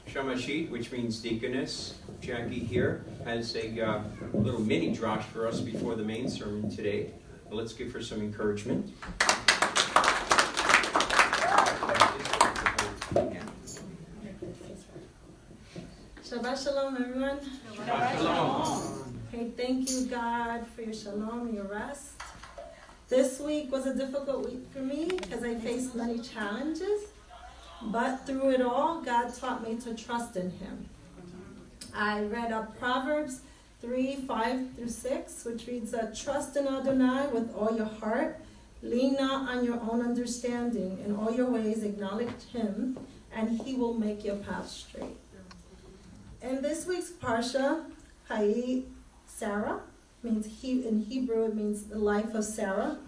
Shamashit, which means deaconess. Jackie here has a little mini Drash for us before the main sermon today. Let's give her some encouragement. Shabbat shalom, everyone. Shabbat shalom. Hey, thank you, God, for your shalom, your rest. This week was a difficult week for me because I faced many challenges, but through it all, God taught me to trust in Him. I read Proverbs 3:5-6, which reads, "Trust in Adonai with all your heart, lean not on your own understanding. In all your ways acknowledge Him, and He will make your path straight." In this week's parsha, Chayei, Sarah, means in Hebrew it means the life of Sarah.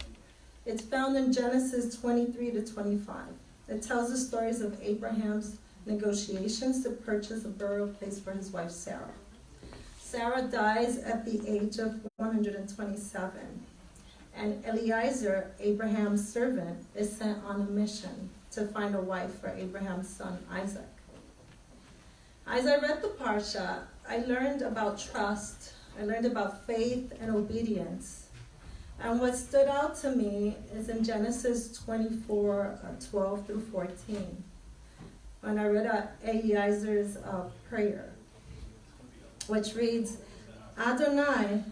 It's found in Genesis 23-25. It tells the stories of Abraham's negotiations to purchase a burial place for his wife Sarah. Sarah dies at the age of 127, and Eliezer, Abraham's servant, is sent on a mission to find a wife for Abraham's son Isaac. As I read the parsha, I learned about trust, I learned about faith and obedience. And what stood out to me is in Genesis 24:12-14, when I read Eliezer's prayer, which reads, "Adonai,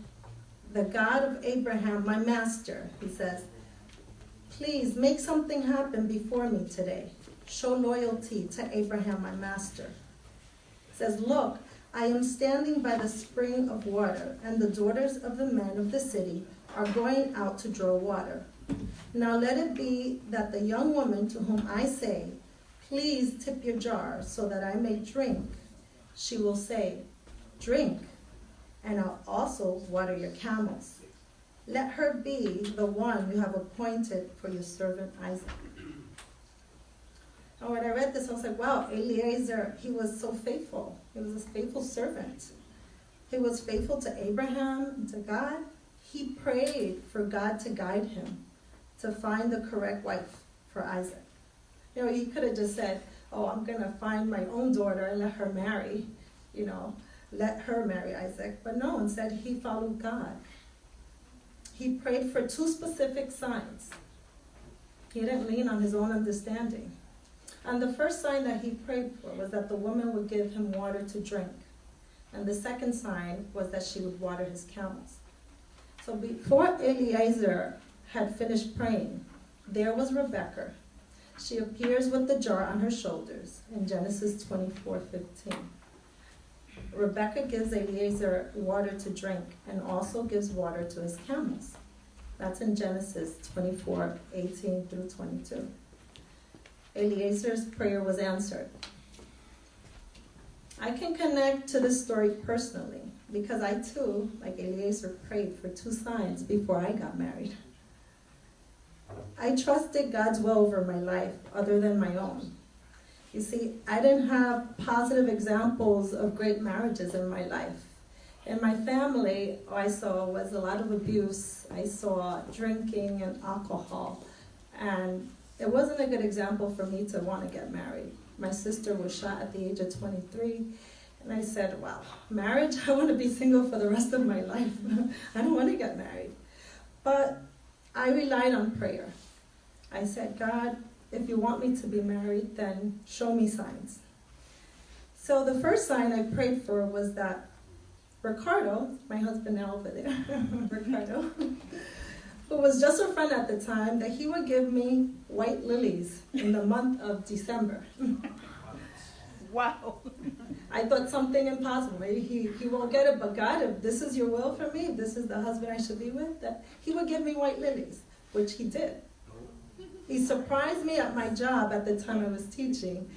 the God of Abraham, my master," he says, "please make something happen before me today. Show loyalty to Abraham, my master." It says, "Look, I am standing by the spring of water, and the daughters of the men of the city are going out to draw water. Now let it be that the young woman to whom I say, 'Please tip your jar so that I may drink,' she will say, 'Drink, and I'll also water your camels.' Let her be the one you have appointed for your servant Isaac." And when I read this, I was like, wow, Eliezer, he was so faithful. He was a faithful servant. He was faithful to Abraham and to God. He prayed for God to guide him to find the correct wife for Isaac. You know, he could have just said, "Oh, I'm going to find my own daughter and let her marry, let her marry Isaac." But no, instead he followed God. He prayed for two specific signs. He didn't lean on his own understanding. And the first sign that he prayed for was that the woman would give him water to drink. And the second sign was that she would water his camels. So before Eliezer had finished praying, there was Rebekah. She appears with the jar on her shoulders in Genesis 24:15. Rebekah gives Eliezer water to drink and also gives water to his camels. That's in Genesis 24:18-22. Eliezer's prayer was answered. I can connect to this story personally because I too, like Eliezer, prayed for two signs before I got married. I trusted God's will over my life other than my own. You see, I didn't have positive examples of great marriages in my life. In my family, all I saw was a lot of abuse. I saw drinking and alcohol. And it wasn't a good example for me to want to get married. My sister was shot at the age of 23. And I said, wow, marriage? I want to be single for the rest of my life. I don't want to get married. But I relied on prayer. I said, God, if you want me to be married, then show me signs. So the first sign I prayed for was that Ricardo, my husband now over there, Ricardo, who was just a friend at the time, that he would give me white lilies in the month of December. Wow. I thought something impossible. Maybe he won't get it, but God, if this is your will for me, if this is the husband I should be with, that he would give me white lilies, which he did. He surprised me at my job at the time I was teaching,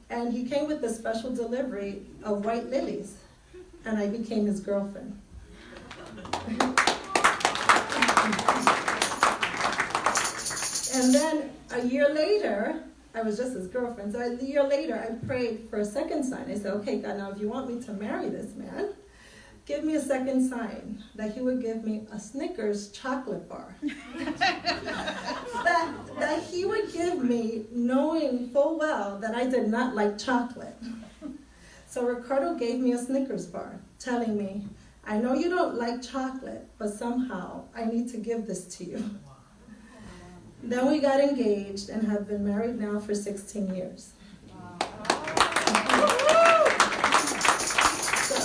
and he came with a special delivery of white lilies, and I became his girlfriend. And then a year later, I was just his girlfriend. So a year later, I prayed for a second sign. I said, okay, God, now if you want me to marry this man, give me a second sign that he would give me a Snickers chocolate bar. that he would give me knowing full well that I did not like chocolate. So Ricardo gave me a Snickers bar, telling me, I know you don't like chocolate, but somehow I need to give this to you. Then we got engaged and have been married now for 16 years. So,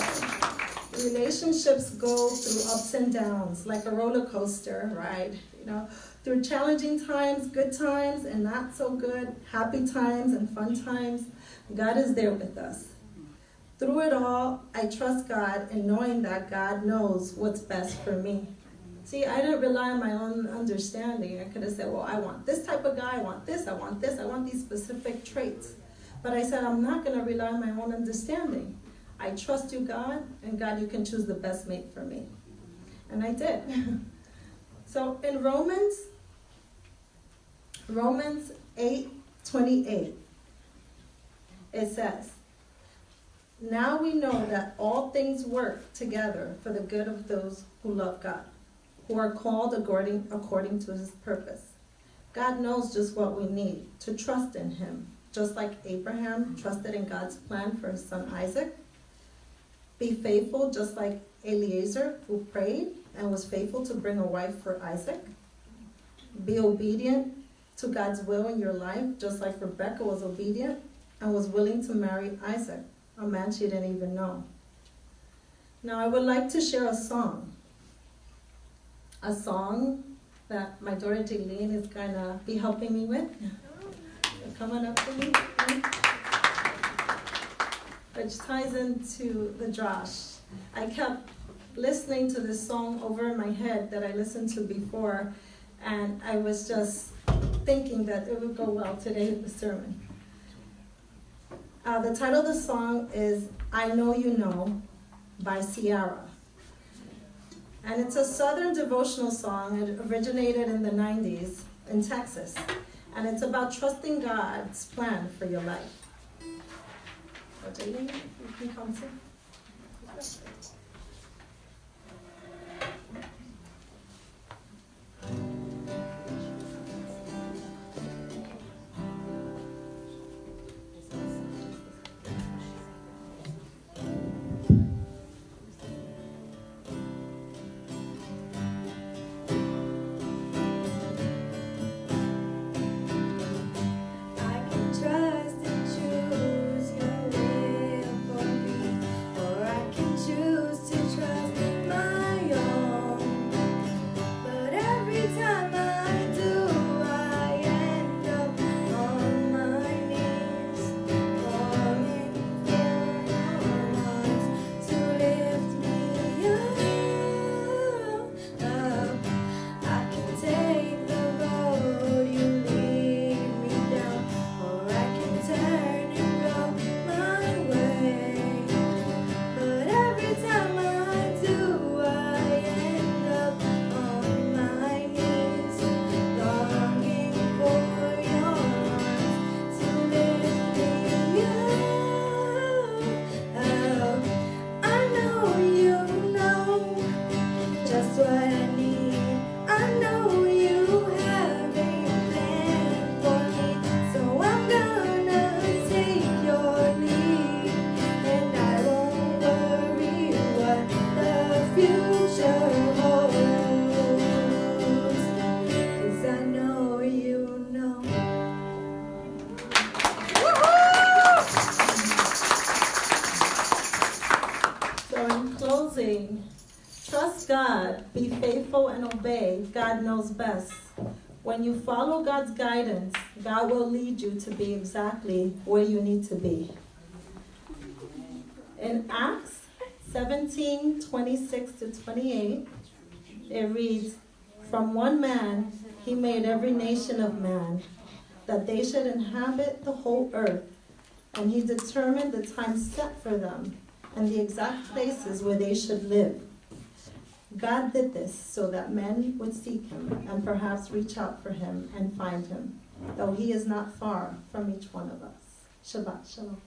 relationships go through ups and downs, like a roller coaster ride, through challenging times, good times, and not so good, happy times and fun times. God is there with us. Through it all, I trust God in knowing that God knows what's best for me. See, I didn't rely on my own understanding. I could have said, well, I want this type of guy, I want this, I want this, I want these specific traits. But I said, I'm not going to rely on my own understanding. I trust you, God, and God, you can choose the best mate for me. And I did. So in Romans 8:28, it says, now we know that all things work together for the good of those who love God, who are called according to his purpose. God knows just what we need, to trust in him, just like Abraham trusted in God's plan for his son Isaac. Be faithful, just like Eliezer, who prayed and was faithful to bring a wife for Isaac. Be obedient to God's will in your life, just like Rebecca was obedient and was willing to marry Isaac, a man she didn't even know. Now I would like to share a song that my daughter Jaylene is going to be helping me with. Come on up to me. Which ties into the Drash. I kept listening to this song over in my head that I listened to before, and I was just thinking that it would go well today in the sermon. The title of the song is I Know You Know by Ciara. And it's a Southern devotional song. It originated in the 90s in Texas. And it's about trusting God's plan for your life. So, Jaylene, you can come sing. Trust God, be faithful and obey. God knows best. When you follow God's guidance, God will lead you to be exactly where you need to be. In Acts 17:26-28, it reads, from one man he made every nation of man, that they should inhabit the whole earth, and he determined the time set for them and the exact places where they should live. God did this so that men would seek him and perhaps reach out for him and find him, though he is not far from each one of us. Shabbat Shalom.